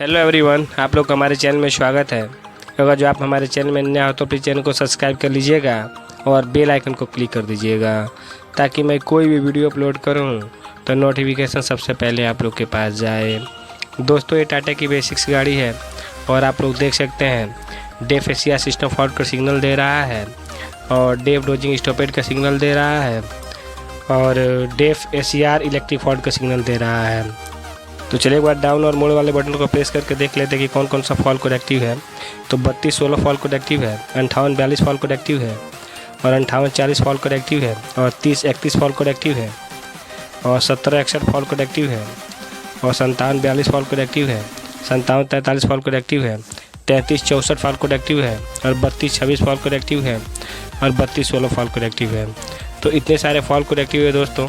Hello everyone, आप लोग का हमारे चैनल में स्वागत है। अगर जो आप हमारे चैनल में नया हो तो प्लीज़ चैनल को सब्सक्राइब कर लीजिएगा और बेल आइकन को क्लिक कर दीजिएगा ताकि मैं कोई भी वीडियो अपलोड करूं तो नोटिफिकेशन सबसे पहले आप लोग के पास जाए। दोस्तों, ये टाटा की बेसिक्स गाड़ी है और आप लोग देख सकते हैं डेफ एशिया सिस्टम फॉल्ट का सिग्नल दे रहा है और डेफ डोजिंग स्टॉपेज का सिग्नल दे रहा है और डेफ एसीआर इलेक्ट्रिक फॉल्ट का सिग्नल दे रहा है। तो चलिए एक बार डाउन और मोड़ वाले बटन को प्रेस करके देख लेते हैं कि कौन कौन सा फॉल्ट कोड एक्टिव है। तो 3216 फॉल्ट कोड एक्टिव है, 5842 फॉल्ट कोड एक्टिव है और 5840 फॉल्ट कोड एक्टिव है और 3031 फॉल्ट कोड एक्टिव है और 1761 फॉल्ट कोड एक्टिव है और 5742 फॉल्ट कोड एक्टिव है, 5743 फॉल्ट कोड एक्टिव है, 3364 फॉल्ट कोड एक्टिव है और 3226 फॉल्ट कोड एक्टिव है और 3216 फॉल्ट कोड एक्टिव है। तो इतने सारे फॉल्ट कोड एक्टिव है दोस्तों,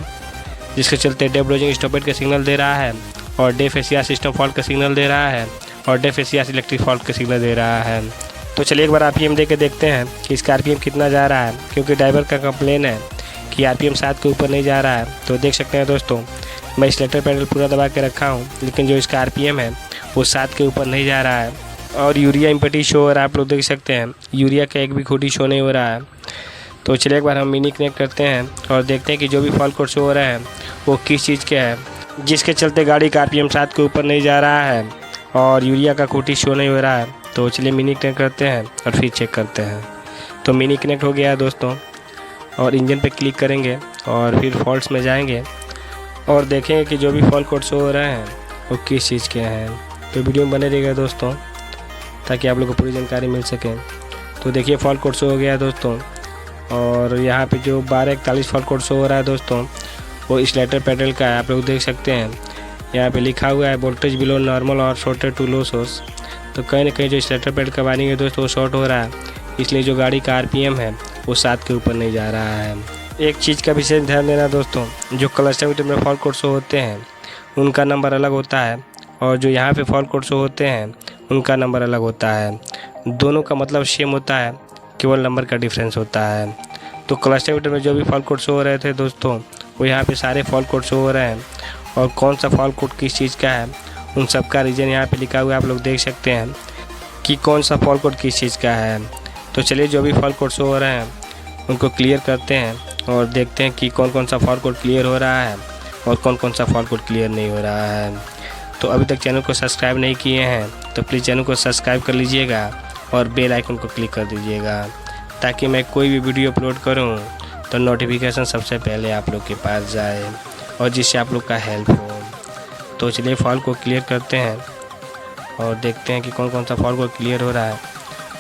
जिसके चलते डेफ डोजिंग स्टॉपेज का सिग्नल दे रहा है और डेफ एशिया सिस्टम फॉल्ट का सिग्नल दे रहा है और डेफ एशिया इलेक्ट्रिक फॉल्ट का सिग्नल दे रहा है। तो चलिए एक बार आरपीएम दे के देखते हैं कि इसका आरपीएम कितना जा रहा है, क्योंकि ड्राइवर का कंप्लेन है कि आरपीएम 7 के ऊपर नहीं जा रहा है। तो देख सकते हैं दोस्तों, मैं एक्सीलरेटर पेडल पूरा दबा के रखा हूँ, लेकिन जो इसका आरपीएम है वो 7 के ऊपर नहीं जा रहा है। और यूरिया इम्पटी शो हो रहा है, आप लोग देख सकते हैं यूरिया का एक भी खूटी शो नहीं हो रहा है। तो चलिए एक बार हम मिनी कनेक्ट करते हैं और देखते हैं कि जो भी फॉल्ट कोड शो हो रहे हैं वो किस चीज़ के है, जिसके चलते गाड़ी का आरपीएम 7 के ऊपर नहीं जा रहा है और यूरिया का खूटी शो नहीं हो रहा है। तो चलिए मिनी कनेक्ट करते हैं और फिर चेक करते हैं। तो मिनी कनेक्ट हो गया है दोस्तों, और इंजन पे क्लिक करेंगे और फिर फॉल्ट्स में जाएंगे और देखेंगे कि जो भी फॉल्ट कोड शो हो रहे हैं वो किस चीज़ के हैं। तो वीडियो में बने रहिएगा दोस्तों ताकि आप लोग को पूरी जानकारी मिल सके। तो देखिए फॉल्ट कोड शो हो गया है दोस्तों, और यहाँ पे जो 1241 फॉल्ट कोड शो हो रहा है दोस्तों वो एक्सीलरेटर पेडल का है। आप लोग देख सकते हैं यहाँ पे लिखा हुआ है वोल्टेज बिलो नॉर्मल और शॉर्टेड टू लो सोर्स। तो कहीं ना कहीं जो एक्सीलरेटर पेडल का वायरिंग है दोस्तों वो शॉर्ट हो रहा है, इसलिए जो गाड़ी का आरपीएम है वो 7 के ऊपर नहीं जा रहा है। एक चीज़ का विशेष ध्यान देना दोस्तों, जो क्लस्टर मीटर में फॉल्ट कोड शो होते हैं उनका नंबर अलग होता है और जो यहाँ पे फॉल्ट कोड शो होते हैं उनका नंबर अलग होता है। दोनों का मतलब सेम होता है, केवल नंबर का डिफरेंस होता है। तो क्लस्टर मीटर में जो भी फॉल्ट कोड शो हो रहे थे दोस्तों वो यहाँ पे सारे फॉल्ट कोड शो हो रहे हैं, और कौन सा फॉल्ट कोड किस चीज़ का है उन सब का रीजन यहाँ पे लिखा हुआ है। आप लोग देख सकते हैं कि कौन सा फॉल्ट कोड किस चीज़ का है। तो चलिए जो भी फॉल्ट कोड शो हो रहे हैं उनको क्लियर करते हैं और देखते हैं कि कौन कौन सा फॉल्ट कोड क्लियर हो रहा है और कौन कौन सा फॉल्ट कोड क्लियर नहीं हो रहा है। तो अभी तक चैनल को सब्सक्राइब नहीं किए हैं तो प्लीज़ चैनल को सब्सक्राइब कर लीजिएगा और बेल आइकन को क्लिक कर दीजिएगा ताकि मैं कोई भी वीडियो अपलोड करूँ तो नोटिफिकेशन सबसे पहले आप लोग के पास जाए और जिससे आप लोग का हेल्प हो। तो चलिए फॉल्ट को क्लियर करते हैं और देखते हैं कि कौन कौन सा फॉल्ट कोड क्लियर हो रहा है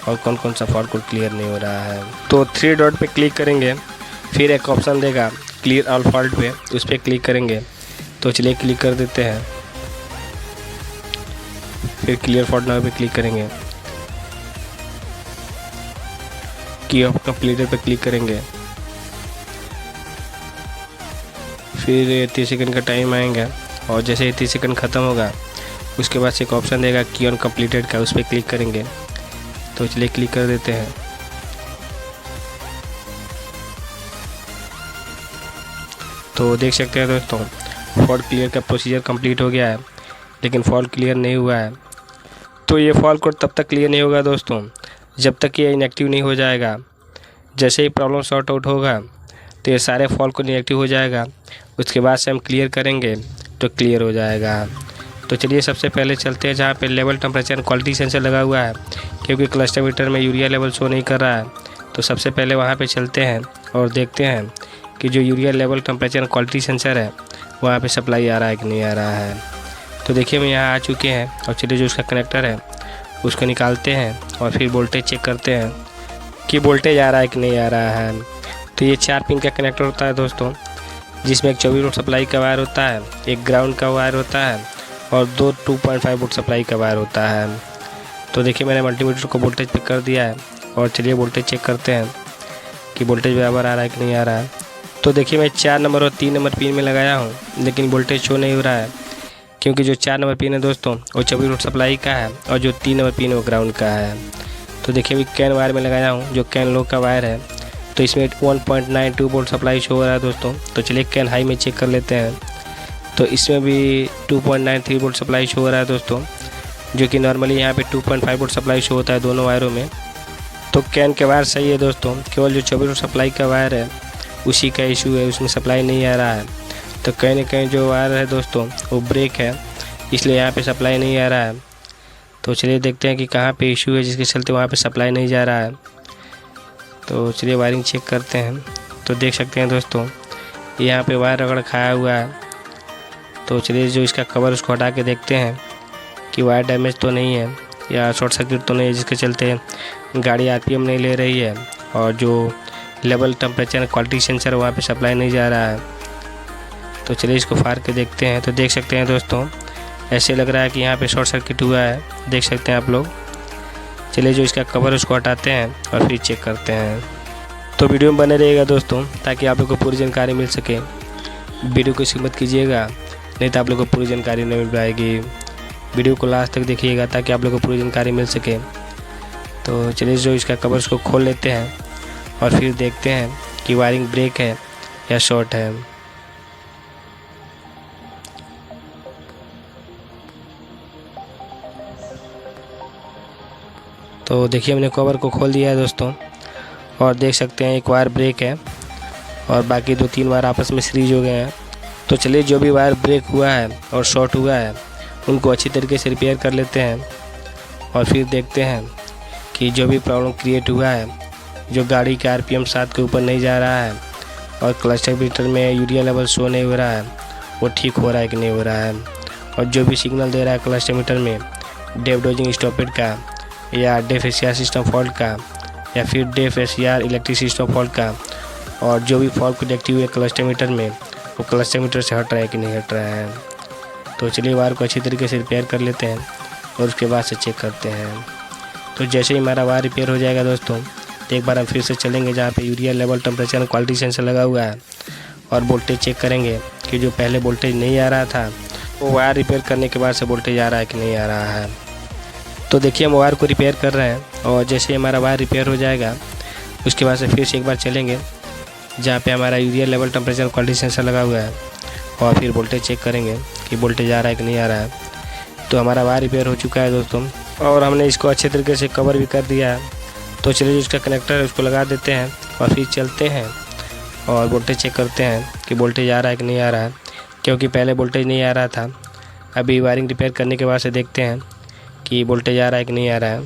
और कौन कौन सा फॉल्ट कोड क्लियर नहीं हो रहा है। तो 3 डॉट पे क्लिक करेंगे, फिर एक ऑप्शन देगा क्लियर ऑल फॉल्ट पे, उस पर क्लिक करेंगे। तो चलिए क्लिक कर देते हैं, फिर क्लियर फॉल्ट नाउ पे क्लिक करेंगे, की ऑफ कंप्लीटेड पे क्लिक करेंगे, फिर 30 सेकंड का टाइम आएगा और जैसे 30 सेकंड ख़त्म होगा उसके बाद से एक ऑप्शन देगा की ऑन कंप्लीटेड का, उस पर क्लिक करेंगे। तो चलिए क्लिक कर देते हैं। तो देख सकते हैं दोस्तों फॉल्ट क्लियर का प्रोसीजर कंप्लीट हो गया है, लेकिन फॉल्ट क्लियर नहीं हुआ है। तो ये फॉल्ट कोड तब तक क्लियर नहीं होगा दोस्तों जब तक ये इनएक्टिव नहीं हो जाएगा। जैसे ही प्रॉब्लम सॉर्ट आउट होगा तो ये सारे फॉल्ट कोड इनएक्टिव हो जाएगा, उसके बाद से हम क्लियर करेंगे तो क्लियर हो जाएगा। तो चलिए सबसे पहले चलते हैं जहाँ पे लेवल टेम्परेचर क्वालिटी सेंसर लगा हुआ है, क्योंकि क्लस्टर मीटर में यूरिया लेवल शो नहीं कर रहा है। तो सबसे पहले वहाँ पे चलते हैं और देखते हैं कि जो urea level temperature quality sensor है वहाँ पे सप्लाई आ रहा है कि नहीं आ रहा है। तो देखिए हम यहाँ आ चुके हैं और चलिए जो उसका कनेक्टर है उसको निकालते हैं और फिर वोल्टेज चेक करते हैं कि वोल्टेज आ रहा है कि नहीं आ रहा है। तो ये 4 पिन का कनेक्टर होता है दोस्तों, जिसमें एक 24 वोल्ट सप्लाई का वायर होता है, एक ग्राउंड का वायर होता है और 2 2.5 वोल्ट सप्लाई का वायर होता है। तो देखिए मैंने मल्टीमीटर को वोल्टेज पे कर दिया है और चलिए वोल्टेज चेक करते हैं कि वोल्टेज बराबर आ रहा है कि नहीं आ रहा है। तो देखिए मैं 4 नंबर और 3 नंबर पिन में लगाया हूँ, लेकिन वोल्टेज शो नहीं हो रहा है, क्योंकि जो 4 नंबर पिन है दोस्तों वो 24 वोल्ट सप्लाई का है और जो 3 नंबर पिन है वो ग्राउंड का है। तो देखिए अभी कैन वायर में लगाया हूँ जो कैन लो का वायर है, तो इसमें 1.92 वोल्ट सप्लाई शो हो रहा है दोस्तों। तो चलिए कैन हाई में चेक कर लेते हैं। तो इसमें भी 2.93 वोल्ट सप्लाई शो हो रहा है दोस्तों, जो कि नॉर्मली यहाँ पे 2.5 वोल्ट सप्लाई शो होता है दोनों वायरों में। तो कैन के वायर सही है दोस्तों, केवल जो 24 वोल्ट सप्लाई का वायर है उसी का इशू है, उसमें सप्लाई नहीं आ रहा है। तो कहीं ना कहीं जो वायर है दोस्तों वो ब्रेक है, इसलिए यहाँ पे सप्लाई नहीं आ रहा है। तो चलिए देखते हैं कि कहाँ पे इशू है जिसके चलते वहाँ पे सप्लाई नहीं जा रहा है। तो चलिए वायरिंग चेक करते हैं। तो देख सकते हैं दोस्तों यहाँ पे वायर रगड़ खाया हुआ है। तो चलिए जो इसका कवर उसको हटा के देखते हैं कि वायर डैमेज तो नहीं है या शॉर्ट सर्किट तो नहीं है जिसके चलते गाड़ी आरपीएम नहीं ले रही है और जो लेवल टेम्परेचर क्वालिटी सेंसर वहाँ पे सप्लाई नहीं जा रहा है। तो चलिए इसको फाड़ के देखते हैं। तो देख सकते हैं दोस्तों ऐसे लग रहा है कि यहाँ पे शॉर्ट सर्किट हुआ है, देख सकते हैं आप लोग। चलिए जो इसका कवर उसको हटाते हैं और फिर चेक करते हैं। तो वीडियो में बने रहिएगा दोस्तों ताकि आप लोग को पूरी जानकारी मिल सके। वीडियो को स्किप मत कीजिएगा, नहीं तो आप लोग को पूरी जानकारी नहीं मिल पाएगी। वीडियो को लास्ट तक देखिएगा ताकि आप लोग को पूरी जानकारी मिल सके। तो चलिए जो इसका कवर उसको खोल लेते हैं और फिर देखते हैं कि वायरिंग ब्रेक है या शॉर्ट है। तो देखिए हमने कवर को खोल दिया है दोस्तों और देख सकते हैं एक वायर ब्रेक है और बाकी 2-3 वायर आपस में सीरीज हो गए हैं। तो चलिए जो भी वायर ब्रेक हुआ है और शॉर्ट हुआ है उनको अच्छी तरीके से रिपेयर कर लेते हैं और फिर देखते हैं कि जो भी प्रॉब्लम क्रिएट हुआ है, जो गाड़ी का आरपीएम 7 के ऊपर नहीं जा रहा है और क्लच मीटर में यूरिया लेवल शो नहीं हो रहा है, वो ठीक हो रहा है कि नहीं हो रहा है। और जो भी सिग्नल दे रहा है क्लच मीटर में डेफ डोजिंग स्टॉपेड का या डेफ एसीआर सिस्टम फॉल्ट का या फिर DEF ACR electric system fault का, और जो भी फॉल्ट प्रोडक्टिव है क्लच मीटर में वो क्लच मीटर से हट रहा है कि नहीं हट रहा है। तो चलिए वायर को अच्छी तरीके से रिपेयर कर लेते हैं और उसके बाद से चेक करते हैं। तो जैसे ही हमारा वायर रिपेयर हो जाएगा दोस्तों तो एक बार हम फिर से चलेंगे जहाँ पे urea level temperature quality sensor लगा हुआ है और वोल्टेज चेक करेंगे कि जो पहले वोल्टेज नहीं आ रहा था वो वायर रिपेयर करने के बाद से वोल्टेज आ रहा है कि नहीं आ रहा है। तो देखिए हम वायर को रिपेयर कर रहे हैं और जैसे ही हमारा वायर रिपेयर हो जाएगा उसके बाद से फिर से एक बार चलेंगे जहाँ पे हमारा urea level temperature quality sensor लगा हुआ है और फिर वोल्टेज चेक करेंगे कि वोल्टेज आ रहा है कि नहीं आ रहा है। तो हमारा वायर रिपेयर हो चुका है दोस्तों और हमने इसको अच्छे तरीके से कवर भी कर दिया है। तो चलिए इसका कनेक्टर है उसको लगा देते हैं और फिर चलते हैं और वोल्टेज चेक करते हैं कि वोल्टेज आ रहा है कि नहीं आ रहा है, क्योंकि पहले वोल्टेज नहीं आ रहा था। अभी वायरिंग रिपेयर करने के बाद से देखते हैं कि वोल्टेज आ रहा है कि नहीं आ रहा है।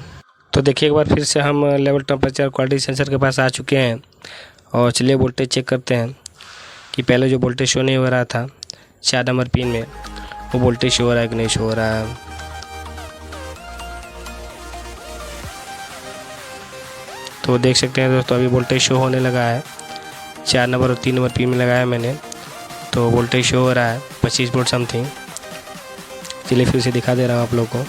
तो देखिए एक बार फिर से हम लेवल टेम्परेचर क्वालिटी सेंसर के पास आ चुके हैं और चलिए वोल्टेज चेक करते हैं कि पहले जो वोल्टेज शो नहीं हो रहा था 4 नंबर पिन में वो वोल्टेज शो हो रहा है कि नहीं शो हो रहा है। तो देख सकते हैं दोस्तों अभी वोल्टेज शो होने लगा है। 4 नंबर और 3 नंबर पिन में लगाया मैंने, तो वोल्टेज शो हो रहा है 25 वोल्ट समथिंग। चलिए फिर से दिखा दे रहा हूँ आप लोग को।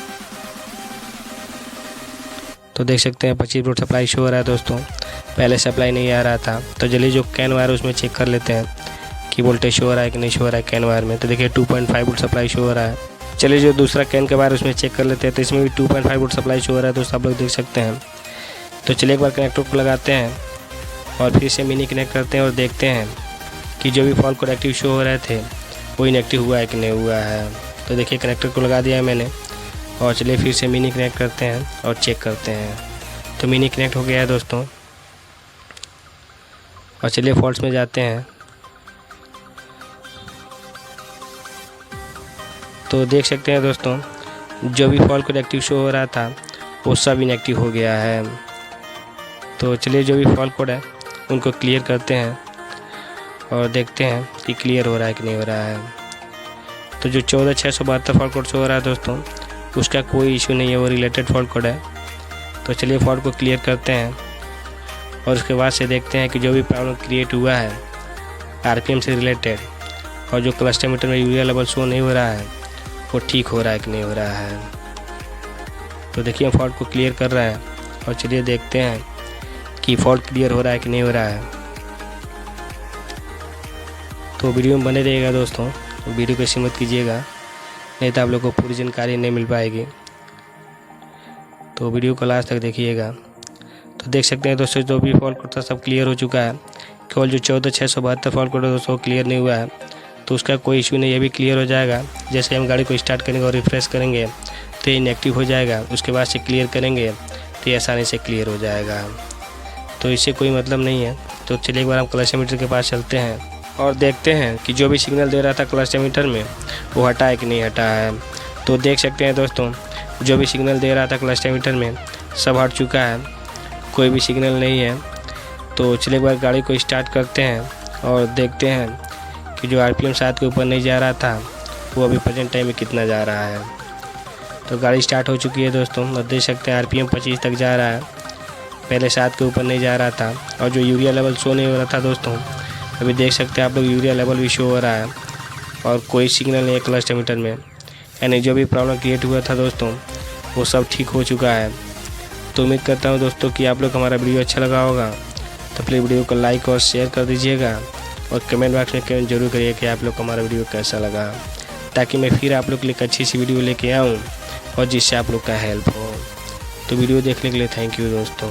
तो देख सकते हैं 25 वोल्ट सप्लाई शो हो रहा है दोस्तों, पहले सप्लाई नहीं आ रहा था। तो चलिए जो कैन वायर उसमें चेक कर लेते हैं कि वोल्टेज शो हो रहा है कि नहीं शो हो रहा है कैन वायर में। तो देखिए 2.5 वोल्ट सप्लाई शो हो रहा है। चलिए जो दूसरा कैन के वायर उसमें चेक कर लेते हैं, तो इसमें भी 2.5 वोल्ट सप्लाई शो हो रहा है दोस्तों, आप लोग देख सकते हैं। तो चलिए एक बार कनेक्टर को लगाते हैं और फिर से मिनी कनेक्ट करते हैं और देखते हैं कि जो भी फॉल्ट कनेक्टिव शो हो रहे थे वो इनएक्टिव हुआ है कि नहीं हुआ है। तो देखिए कनेक्टर को लगा दिया है मैंने और चलिए फिर से मिनी कनेक्ट करते हैं और चेक करते हैं। तो मिनी कनेक्ट हो गया है दोस्तों और चलिए फॉल्ट्स में जाते हैं। तो देख सकते हैं दोस्तों जो भी फॉल्ट कनेक्टिव शो हो रहा था वो सब इनएक्टिव हो गया है। तो चलिए जो भी फॉल्ट कोड है उनको क्लियर करते हैं और देखते हैं कि क्लियर हो रहा है कि नहीं हो रहा है। तो जो 14672 फॉल्ट कोड शो हो रहा है दोस्तों उसका कोई इशू नहीं है, वो रिलेटेड फॉल्ट कोड है। तो चलिए फॉल्ट को क्लियर करते हैं और उसके बाद से देखते हैं कि जो भी प्रॉब्लम क्रिएट हुआ है आरपीएम से रिलेटेड और जो क्लच मीटर में यूरिया लेवल शो नहीं हो रहा है वो ठीक हो रहा है कि नहीं हो रहा है। तो देखिए हम फॉल्ट को क्लियर कर रहे हैं और चलिए देखते हैं कि फॉल्ट क्लियर हो रहा है कि नहीं हो रहा है। तो वीडियो में बने रहिएगा दोस्तों, तो वीडियो को स्किप मत कीजिएगा, नहीं तो आप लोग को पूरी जानकारी नहीं मिल पाएगी। तो वीडियो को लास्ट तक देखिएगा। तो देख सकते हैं दोस्तों जो भी फॉल्ट कोड था सब क्लियर हो चुका है, केवल जो 14672 फॉल्ट कोड है दोस्तों क्लियर नहीं हुआ है। तो उसका कोई इशू नहीं, ये भी क्लियर हो जाएगा जैसे हम गाड़ी को स्टार्ट करेंगे और रिफ्रेश करेंगे तो ये इनएक्टिव हो जाएगा। उसके बाद से क्लियर करेंगे तो ये आसानी से क्लियर हो जाएगा। तो इससे कोई मतलब नहीं है। तो चलिए एक बार हम क्लच एमीटर के पास चलते हैं और देखते हैं कि जो भी सिग्नल दे रहा था क्लच एमीटर में वो हटा है कि नहीं हटा है। तो देख सकते हैं दोस्तों, जो भी सिग्नल दे रहा था क्लच एमीटर में सब हट चुका है, कोई भी सिग्नल नहीं है। तो चलिए एक बार गाड़ी को स्टार्ट करते हैं और देखते हैं कि जो आरपीएम 7 के ऊपर नहीं जा रहा था वो अभी प्रेजेंट टाइम में कितना जा रहा है। तो गाड़ी स्टार्ट हो चुकी है दोस्तों और देख सकते हैं आरपीएम 25 तक जा रहा है, पहले 7 के ऊपर नहीं जा रहा था। और जो यूरिया लेवल शो नहीं हो रहा था दोस्तों, अभी देख सकते हैं आप लोग यूरिया लेवल भी शो हो रहा है और कोई सिग्नल नहीं है क्लच एमीटर में। यानी जो भी प्रॉब्लम क्रिएट हुआ था दोस्तों वो सब ठीक हो चुका है। तो उम्मीद करता हूँ दोस्तों कि आप लोग हमारा वीडियो अच्छा लगा होगा। तो प्लीज़ वीडियो को लाइक और शेयर कर दीजिएगा और कमेंट बॉक्स में कमेंट जरूर करिए कि आप लोग को हमारा वीडियो कैसा लगा, ताकि मैं फिर आप लोग के लिए एक अच्छी सी वीडियो लेके आऊँ और जिससे आप लोग का हेल्प हो। तो वीडियो देखने के लिए थैंक यू दोस्तों।